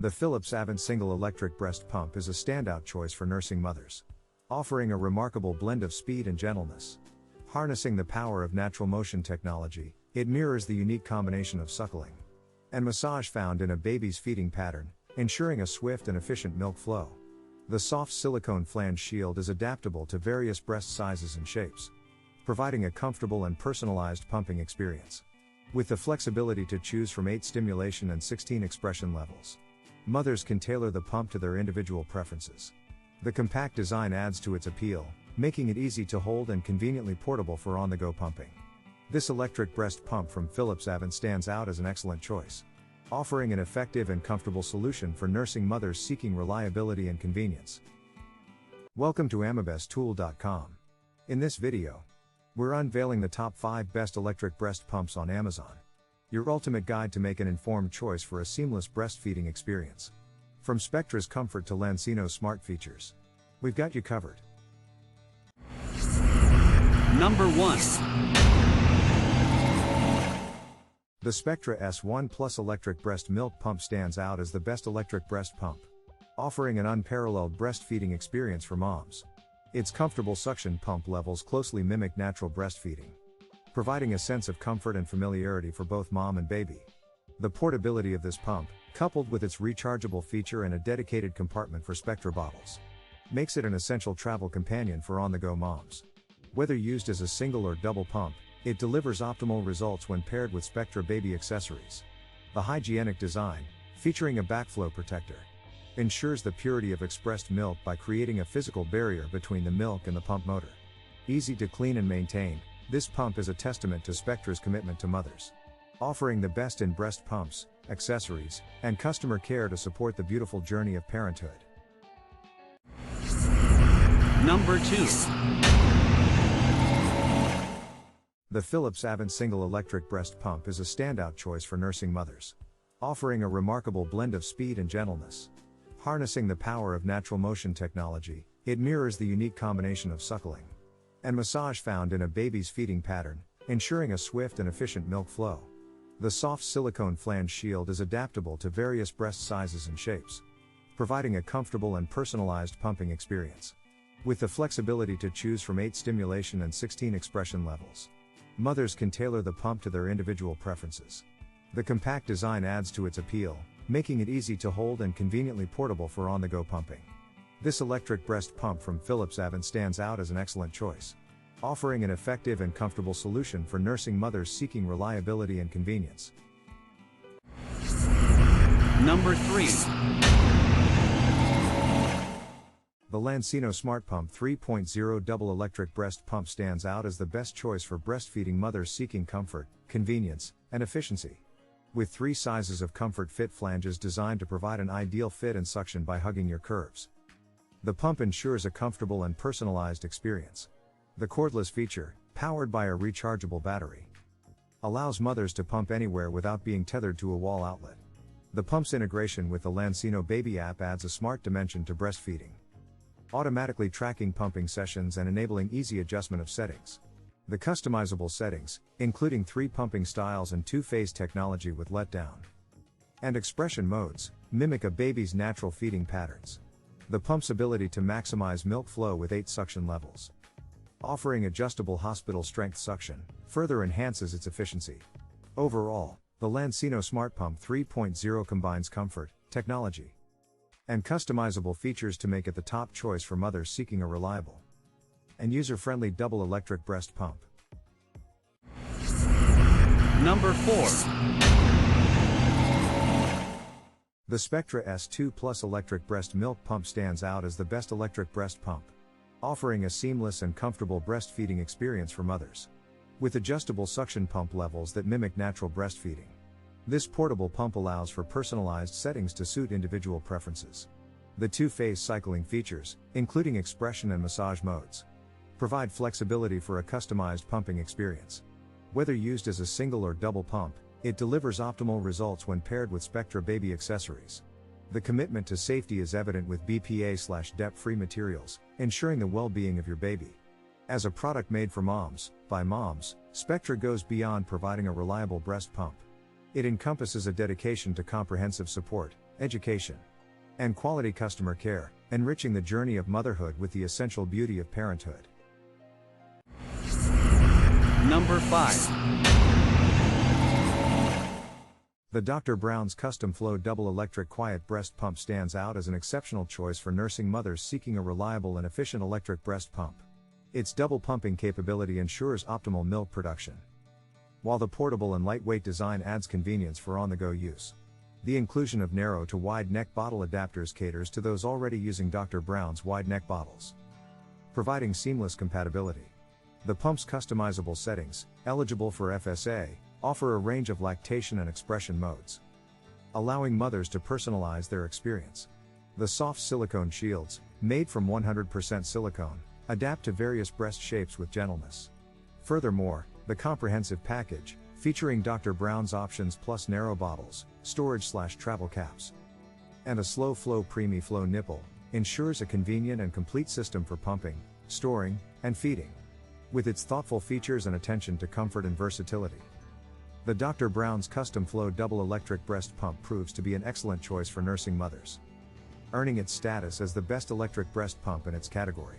The Philips AVENT single electric breast pump is a standout choice for nursing mothers, offering a remarkable blend of speed and gentleness. Harnessing the power of natural motion technology, it mirrors the unique combination of suckling and massage found in a baby's feeding pattern, ensuring a swift and efficient milk flow. The soft silicone flange shield is adaptable to various breast sizes and shapes, providing a comfortable and personalized pumping experience. With the flexibility to choose from 8 stimulation and 16 expression levels, mothers can tailor the pump to their individual preferences. The compact design adds to its appeal, making it easy to hold and conveniently portable for on-the-go pumping. This electric breast pump from Philips AVENT stands out as an excellent choice, offering an effective and comfortable solution for nursing mothers seeking reliability and convenience. Welcome to AmaBestTool.com. In this video, we're unveiling the top 5 best electric breast pumps on Amazon, your ultimate guide to make an informed choice for a seamless breastfeeding experience. From Spectra's comfort to Lancino's smart features, we've got you covered. Number 1. The Spectra S1 Plus electric breast milk pump stands out as the best electric breast pump, offering an unparalleled breastfeeding experience for moms. Its comfortable suction pump levels closely mimic natural breastfeeding, providing a sense of comfort and familiarity for both mom and baby. The portability of this pump, coupled with its rechargeable feature and a dedicated compartment for Spectra bottles, makes it an essential travel companion for on-the-go moms. Whether used as a single or double pump, it delivers optimal results when paired with Spectra baby accessories. The hygienic design, featuring a backflow protector, ensures the purity of expressed milk by creating a physical barrier between the milk and the pump motor. Easy to clean and maintain, this pump is a testament to Spectra's commitment to mothers, offering the best in breast pumps, accessories, and customer care to support the beautiful journey of parenthood. Number 2. The Philips AVENT single electric breast pump is a standout choice for nursing mothers, offering a remarkable blend of speed and gentleness. Harnessing the power of natural motion technology, it mirrors the unique combination of suckling and massage found in a baby's feeding pattern, ensuring a swift and efficient milk flow. The soft silicone flange shield is adaptable to various breast sizes and shapes, providing a comfortable and personalized pumping experience. With the flexibility to choose from 8 stimulation and 16 expression levels, mothers can tailor the pump to their individual preferences. The compact design adds to its appeal, making it easy to hold and conveniently portable for on-the-go pumping. This electric breast pump from Philips AVENT stands out as an excellent choice, offering an effective and comfortable solution for nursing mothers seeking reliability and convenience. Number 3. The Lancino Smart Pump 3.0 double electric breast pump stands out as the best choice for breastfeeding mothers seeking comfort, convenience, and efficiency. With 3 sizes of comfort fit flanges designed to provide an ideal fit and suction by hugging your curves, the pump ensures a comfortable and personalized experience. The cordless feature, powered by a rechargeable battery, allows mothers to pump anywhere without being tethered to a wall outlet. The pump's integration with the Lancino Baby app adds a smart dimension to breastfeeding, automatically tracking pumping sessions and enabling easy adjustment of settings. The customizable settings, including 3 pumping styles and 2-phase technology with letdown and expression modes, mimic a baby's natural feeding patterns. The pump's ability to maximize milk flow with 8 suction levels, offering adjustable hospital-strength suction, further enhances its efficiency. Overall, the Lancino Smart Pump 3.0 combines comfort, technology, and customizable features to make it the top choice for mothers seeking a reliable and user-friendly double electric breast pump. Number 4. The Spectra S2 Plus electric breast milk pump stands out as the best electric breast pump, offering a seamless and comfortable breastfeeding experience for mothers. With adjustable suction pump levels that mimic natural breastfeeding, this portable pump allows for personalized settings to suit individual preferences. The 2-phase cycling features, including expression and massage modes, provide flexibility for a customized pumping experience. Whether used as a single or double pump, it delivers optimal results when paired with Spectra baby accessories. The commitment to safety is evident with BPA/DEP-free materials, ensuring the well-being of your baby. As a product made for moms, by moms, Spectra goes beyond providing a reliable breast pump. It encompasses a dedication to comprehensive support, education, and quality customer care, enriching the journey of motherhood with the essential beauty of parenthood. Number 5. The Dr. Brown's Custom Flow Double Electric Quiet Breast Pump stands out as an exceptional choice for nursing mothers seeking a reliable and efficient electric breast pump. Its double pumping capability ensures optimal milk production, while the portable and lightweight design adds convenience for on-the-go use. The inclusion of narrow to wide neck bottle adapters caters to those already using Dr. Brown's wide neck bottles, providing seamless compatibility. The pump's customizable settings, eligible for FSA, offer a range of lactation and expression modes, allowing mothers to personalize their experience. The soft silicone shields, made from 100% silicone, adapt to various breast shapes with gentleness. Furthermore, the comprehensive package, featuring Dr. Brown's options plus narrow bottles, storage/travel caps, and a slow flow preemie flow nipple, ensures a convenient and complete system for pumping, storing, and feeding. With its thoughtful features and attention to comfort and versatility, the Dr. Brown's Custom Flow Double Electric Breast Pump proves to be an excellent choice for nursing mothers, earning its status as the best electric breast pump in its category.